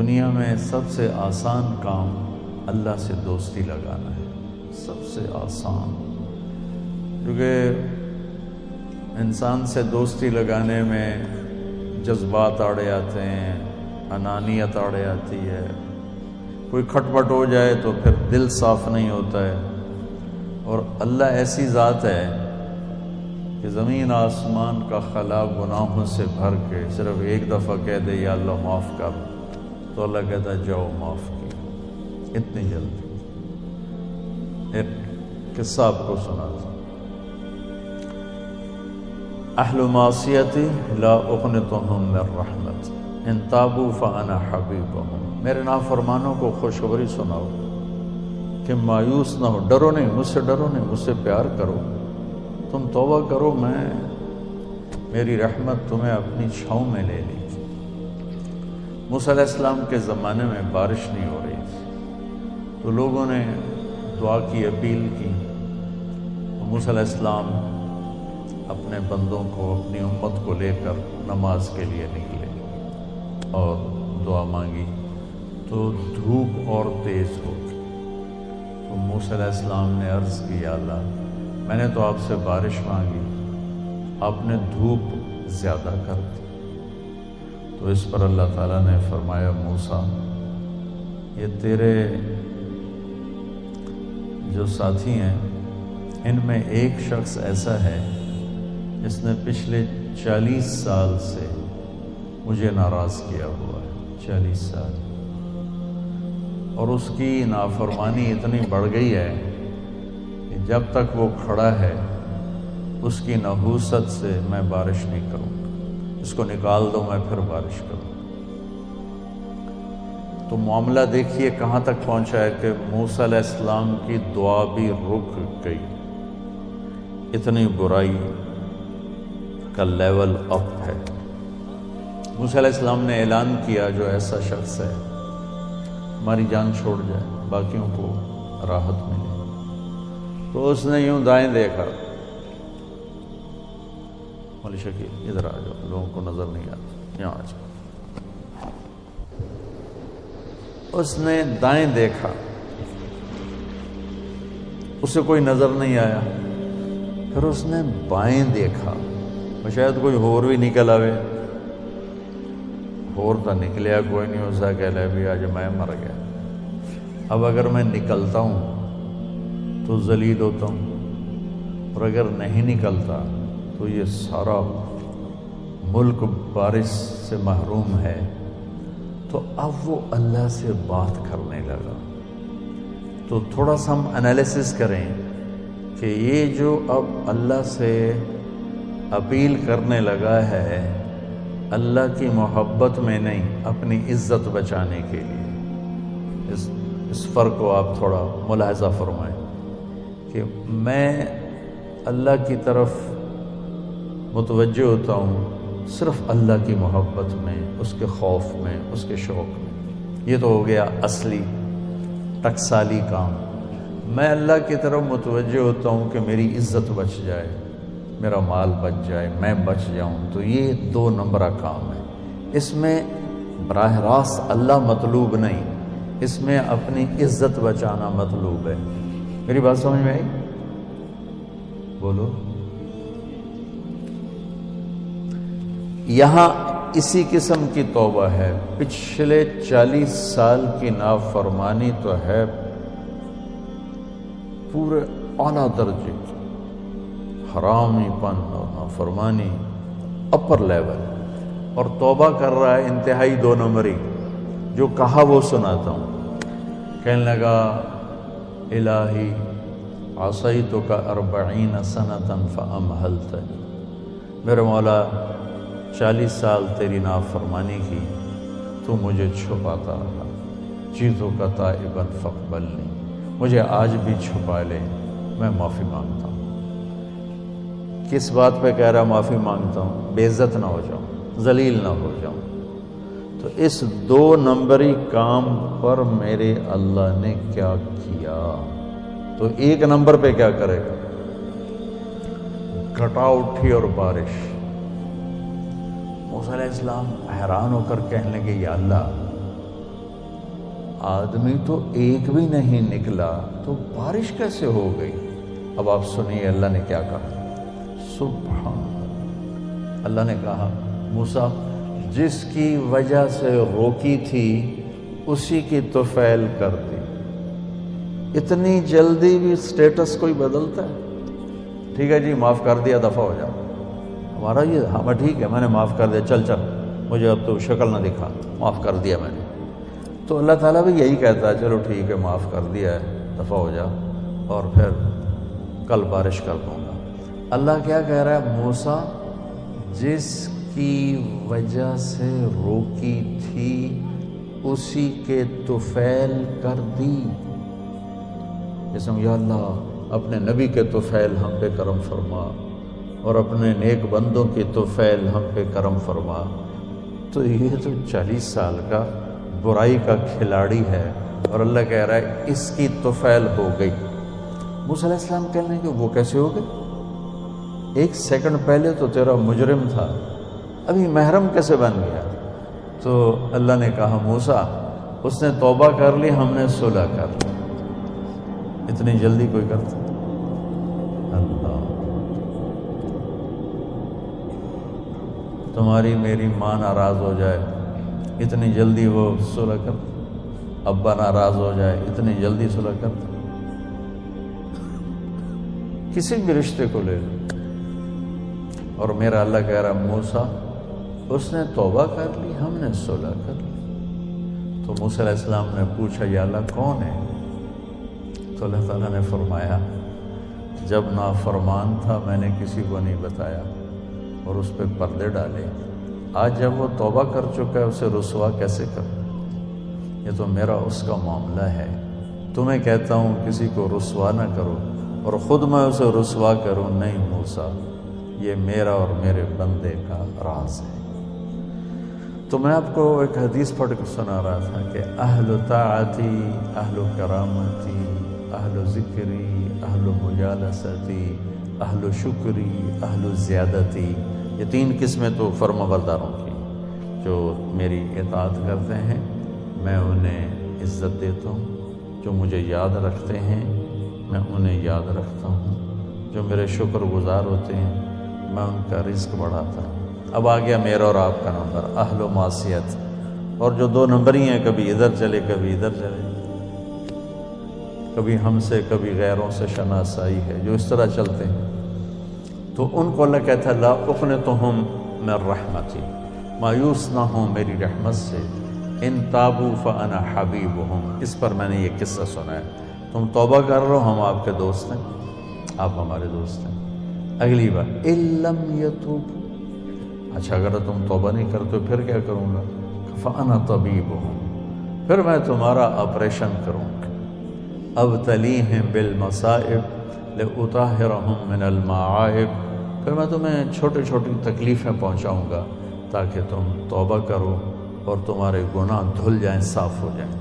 دنیا میں سب سے آسان کام اللہ سے دوستی لگانا ہے، سب سے آسان، کیونکہ انسان سے دوستی لگانے میں جذبات آڑے آتے ہیں، انانیت آڑے آتی ہے، کوئی کھٹپٹ ہو جائے تو پھر دل صاف نہیں ہوتا ہے۔ اور اللہ ایسی ذات ہے کہ زمین آسمان کا خلا گناہوں سے بھر کے صرف ایک دفعہ کہہ دے یا اللہ معاف کر، تو اللہ کہتا ہے جاؤ معاف کیا، اتنی جلدی۔ ایک قصہ آپ کو سناتا ہوں۔ اہل معصیتی لا اقنطهم من رحمت ان تابوا فانا حبیبهم، میرے نافرمانوں کو خوشخبری سناؤ کہ مایوس نہ ہو، ڈرو نہیں، مجھ سے ڈرو نہیں، مجھ سے پیار کرو، تم توبہ کرو، میری رحمت تمہیں اپنی چھاؤں میں لے لی۔ موسیٰ علیہ السلام کے زمانے میں بارش نہیں ہو رہی تھی، تو لوگوں نے دعا کی، اپیل کی، تو موسیٰ علیہ السلام اپنے بندوں کو، اپنی امت کو لے کر نماز کے لیے نکلے اور دعا مانگی، تو دھوپ اور تیز ہو گئی۔ تو موسیٰ علیہ السلام نے عرض کی، یا اللہ میں نے تو آپ سے بارش مانگی، آپ نے دھوپ زیادہ کر دی۔ تو اس پر اللہ تعالیٰ نے فرمایا، موسیٰ یہ تیرے جو ساتھی ہیں ان میں ایک شخص ایسا ہے جس نے پچھلے 40 سال سے مجھے ناراض کیا ہوا ہے، 40 سال، اور اس کی نافرمانی اتنی بڑھ گئی ہے کہ جب تک وہ کھڑا ہے اس کی نحوست سے میں بارش نہیں کروں گا، اس کو نکال دو میں پھر بارش کروں۔ تو معاملہ دیکھیے کہاں تک پہنچا ہے کہ موسیٰ علیہ السلام کی دعا بھی رک گئی، اتنی برائی کا لیول اپ ہے۔ موسیٰ علیہ السلام نے اعلان کیا، جو ایسا شخص ہے ہماری جان چھوڑ جائے، باقیوں کو راحت ملے۔ تو اس نے یوں دائیں دیکھا، مولی شکیل ادھر آ جاؤ، لوگوں کو نظر نہیں آتا، یہاں آ جاؤ۔ اس نے دائیں دیکھا، اسے کوئی نظر نہیں آیا، پھر اس نے بائیں دیکھا، شاید کوئی ہور بھی نکل آوے، ہور تو نکلیا کوئی نہیں، اسے کہہ لے بھی آج میں مر گیا، اب اگر میں نکلتا ہوں تو ذلیل ہوتا ہوں، اور اگر نہیں نکلتا تو یہ سارا ملک بارش سے محروم ہے۔ تو اب وہ اللہ سے بات کرنے لگا۔ تو تھوڑا سا ہم انالیسس کریں کہ یہ جو اب اللہ سے اپیل کرنے لگا ہے، اللہ کی محبت میں نہیں، اپنی عزت بچانے کے لیے، اس فرق کو آپ تھوڑا ملاحظہ فرمائیں کہ میں اللہ کی طرف متوجہ ہوتا ہوں صرف اللہ کی محبت میں، اس کے خوف میں، اس کے شوق میں۔ یہ تو ہو گیا اصلی ٹکسالی کام۔ میں اللہ کی طرف متوجہ ہوتا ہوں کہ میری عزت بچ جائے، میرا مال بچ جائے، میں بچ جاؤں، تو یہ 2 نمبرہ کام ہے۔ اس میں براہ راست اللہ مطلوب نہیں، اس میں اپنی عزت بچانا مطلوب ہے۔ میری بات سمجھ میں آئی؟ بولو۔ یہاں اسی قسم کی توبہ ہے، پچھلے 40 سال کی نافرمانی تو ہے پورے اعلیٰ درجے کی، حرامی پن اور نافرمانی اپر لیول، اور توبہ کر رہا ہے انتہائی 2 نمبری۔ جو کہا وہ سناتا ہوں، کہنے لگا، الہی عصیتک 40 سنۃ فامہلتنی، میرے مولا 40 سال تیری نافرمانی کی، تو مجھے چھپاتا رہا، جئتک تائبا فاقبلنی، مجھے آج بھی چھپا لے، میں معافی مانگتا ہوں۔ کس بات پہ کہہ رہا معافی مانگتا ہوں؟ بے عزت نہ ہو جاؤں، ذلیل نہ ہو جاؤں۔ تو اس 2 نمبری کام پر میرے اللہ نے کیا کیا؟ تو 1 نمبر پہ کیا کرے گا؟ گھٹا اٹھی اور بارش۔ موسیٰ علیہ السلام حیران ہو کر کہنے لگے، یا اللہ آدمی تو ایک بھی نہیں نکلا تو بارش کیسے ہو گئی؟ اب آپ سنیے اللہ نے کیا کہا۔ سبحان اللہ نے کہا موسیٰ جس کی وجہ سے روکی تھی اسی کی طفیل کر دی۔ اتنی جلدی بھی سٹیٹس کوئی بدلتا ہے؟ ٹھیک ہے جی معاف کر دیا، دفع ہو جاؤ۔ ہمارا یہ ہاں ٹھیک ہے میں نے معاف کر دیا، چل مجھے اب تو شکل نہ دکھا، معاف کر دیا میں نے۔ تو اللہ تعالیٰ بھی یہی کہتا ہے چلو ٹھیک ہے معاف کر دیا ہے، دفع ہو جا، اور پھر کل بارش کر دوں گا۔ اللہ کیا کہہ رہا ہے؟ موسیٰ جس کی وجہ سے روکی تھی اسی کے طفیل کر دی۔ جسم یا اللہ اپنے نبی کے طفیل ہم پہ کرم فرما اور اپنے نیک بندوں کی طفیل ہم پہ کرم فرما۔ تو یہ تو 40 سال کا برائی کا کھلاڑی ہے اور اللہ کہہ رہا ہے اس کی طفیل ہو گئی۔ موسیٰ علیہ السلام کہنے لگے وہ کیسے ہو گئی؟ 1 سیکنڈ پہلے تو تیرا مجرم تھا، ابھی محرم کیسے بن گیا؟ تو اللہ نے کہا موسیٰ اس نے توبہ کر لی، ہم نے صلح کر لی۔ اتنی جلدی کوئی کرتا؟ اللہ تمہاری میری ماں ناراض ہو جائے اتنی جلدی وہ صلح کرتا؟ ابا ناراض ہو جائے اتنی جلدی صلح کرتا؟ کسی بھی رشتے کو لے لو، اور میرا اللہ کہہ رہا موسیٰ اس نے توبہ کر لی، ہم نے صلح کر لی۔ تو موسیٰ علیہ السلام نے پوچھا یا اللہ کون ہے؟ تو اللہ تعالیٰ نے فرمایا جب نافرمان تھا میں نے کسی کو نہیں بتایا اور اس پہ پردے ڈالے، آج جب وہ توبہ کر چکا ہے اسے رسوا کیسے کروں؟ یہ تو میرا اس کا معاملہ ہے۔ تمہیں کہتا ہوں کسی کو رسوا نہ کرو اور خود میں اسے رسوا کروں؟ نہیں موسیٰ یہ میرا اور میرے بندے کا راز ہے۔ تو میں آپ کو ایک حدیث پڑھ کے سنا رہا تھا کہ اہل طاعتی اہل کرامتی اہل ذکری اہل مجالستی اہل شکری اہل زیادتی، یہ 3 قسمیں تو فرما برداروں کی جو میری اطاعت کرتے ہیں میں انہیں عزت دیتا ہوں، جو مجھے یاد رکھتے ہیں میں انہیں یاد رکھتا ہوں، جو میرے شکر گزار ہوتے ہیں میں ان کا رزق بڑھاتا ہوں۔ اب آ گیا میرا اور آپ کا نمبر اہل و معصیت، اور جو 2 نمبر ہی ہیں، کبھی ادھر چلے کبھی ادھر چلے، کبھی ہم سے کبھی غیروں سے شناسائی ہے، جو اس طرح چلتے ہیں، تو ان کو اللہ کہتا ہے لا اقنطہم من رحمتی، مایوس نہ ہوں میری رحمت سے، ان تابوا فانا حبیبہم۔ اس پر میں نے یہ قصہ سنا ہے، تم توبہ کر رہو ہم آپ کے دوست ہیں، آپ ہمارے دوست ہیں۔ اگلی بار ان لم یتوبوا، اچھا اگر تم توبہ نہیں کرتے پھر کیا کروں گا؟ فانا طبیبہم، پھر میں تمہارا آپریشن کروں گا۔ ابتلیہم بالمصائب لأطہرہم من المعائب، پھر میں تمہیں چھوٹی چھوٹی تکلیفیں پہنچاؤں گا تاکہ تم توبہ کرو اور تمہارے گناہ دھل جائیں، صاف ہو جائیں۔